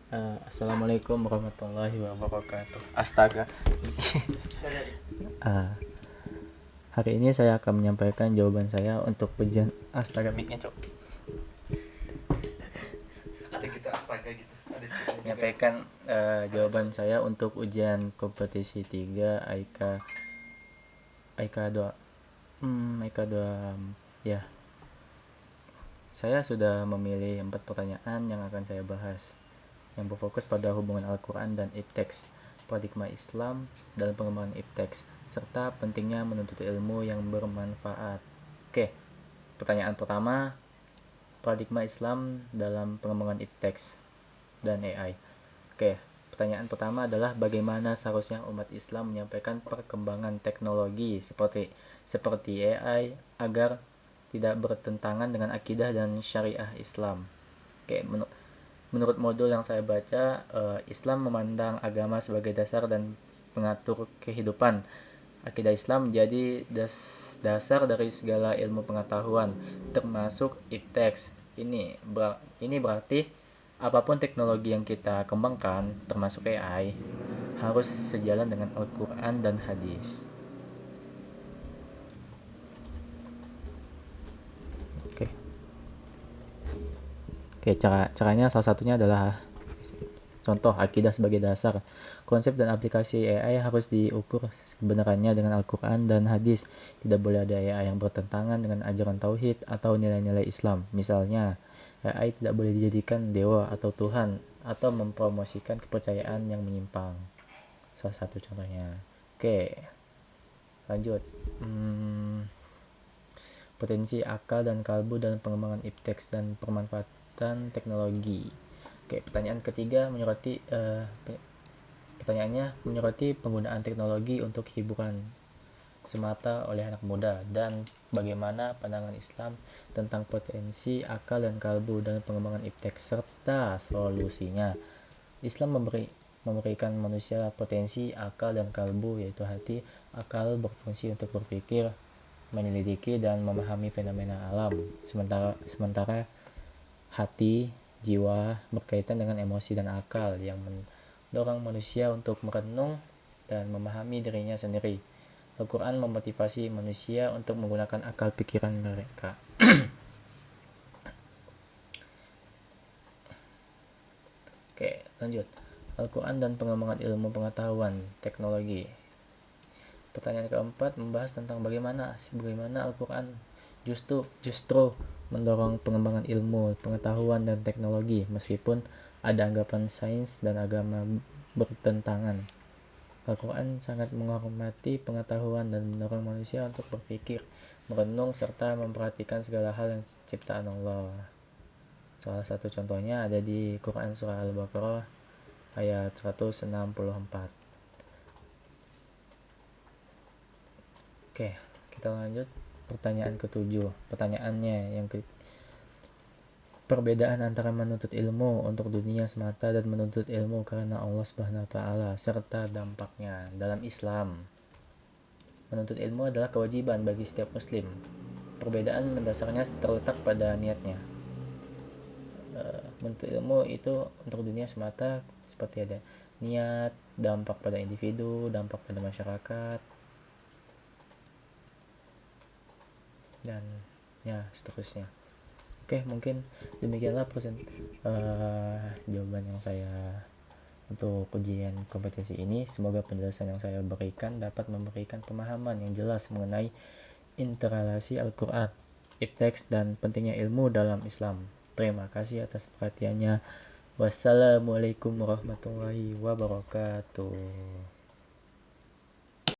Assalamualaikum warahmatullahi wabarakatuh. Astaga. Uh, Hari ini saya akan menyampaikan jawaban saya untuk ujian astaga mic-nya, Cok. Ada kita astaga gitu. Ada Menyampaikan jawaban saya untuk ujian kompetisi 3 AIK 2. AIK 2 ya. Saya sudah memilih 4 pertanyaan yang akan saya bahas, yang berfokus pada hubungan Al-Quran dan ipteks, paradigma Islam dalam pengembangan ipteks, serta pentingnya menuntut ilmu yang bermanfaat. Oke, pertanyaan pertama, paradigma Islam dalam pengembangan ipteks dan AI. Oke, pertanyaan pertama adalah bagaimana seharusnya umat Islam menyampaikan perkembangan teknologi seperti AI agar tidak bertentangan dengan akidah dan syariah Islam. Oke, menurut modul yang saya baca, Islam memandang agama sebagai dasar dan pengatur kehidupan. Akidah Islam menjadi dasar dari segala ilmu pengetahuan, termasuk ipteks. Ini berarti apapun teknologi yang kita kembangkan, termasuk AI, harus sejalan dengan Al-Quran dan hadis. Oke, caranya salah satunya adalah contoh akidah sebagai dasar. Konsep dan aplikasi AI harus diukur kebenarannya dengan Al-Quran dan hadis. Tidak boleh ada AI yang bertentangan dengan ajaran tauhid atau nilai-nilai Islam. Misalnya, AI tidak boleh dijadikan dewa atau Tuhan atau mempromosikan kepercayaan yang menyimpang. Salah satu contohnya. Oke, lanjut. Potensi akal dan kalbu dalam pengembangan ipteks dan pemanfaatan teknologi. Oke, pertanyaan ketiga menyoroti penggunaan teknologi untuk hiburan semata oleh anak muda dan bagaimana pandangan Islam tentang potensi akal dan kalbu dalam pengembangan ipteks serta solusinya. Islam memberikan manusia potensi akal dan kalbu, yaitu hati. Akal berfungsi untuk berpikir, menyelidiki dan memahami fenomena alam, sementara hati, jiwa berkaitan dengan emosi dan akal yang mendorong manusia untuk merenung dan memahami dirinya sendiri. Al-Quran memotivasi manusia untuk menggunakan akal pikiran mereka. Oke, lanjut. Al-Quran dan pengembangan ilmu pengetahuan teknologi. Pertanyaan keempat membahas tentang bagaimana Al-Quran justru mendorong pengembangan ilmu, pengetahuan, dan teknologi meskipun ada anggapan sains dan agama bertentangan. Al-Quran sangat menghormati pengetahuan dan mendorong manusia untuk berpikir, merenung, serta memperhatikan segala hal yang ciptaan Allah. Salah satu contohnya ada di Quran Surah Al-Baqarah ayat 164. Oke, kita lanjut pertanyaan ketujuh. Pertanyaannya perbedaan antara menuntut ilmu untuk dunia semata dan menuntut ilmu karena Allah Subhanahu wa taala serta dampaknya dalam Islam. Menuntut ilmu adalah kewajiban bagi setiap muslim. Perbedaan mendasarnya terletak pada niatnya. Menuntut ilmu itu untuk dunia semata seperti ada niat, dampak pada individu, dampak pada masyarakat, dan ya seterusnya. Oke, mungkin demikianlah jawaban yang saya untuk ujian kompetensi ini. Semoga penjelasan yang saya berikan dapat memberikan pemahaman yang jelas mengenai interrelasi Al-Quran, ipteks, dan pentingnya ilmu dalam Islam. Terima kasih atas perhatiannya. Wassalamualaikum warahmatullahi wabarakatuh.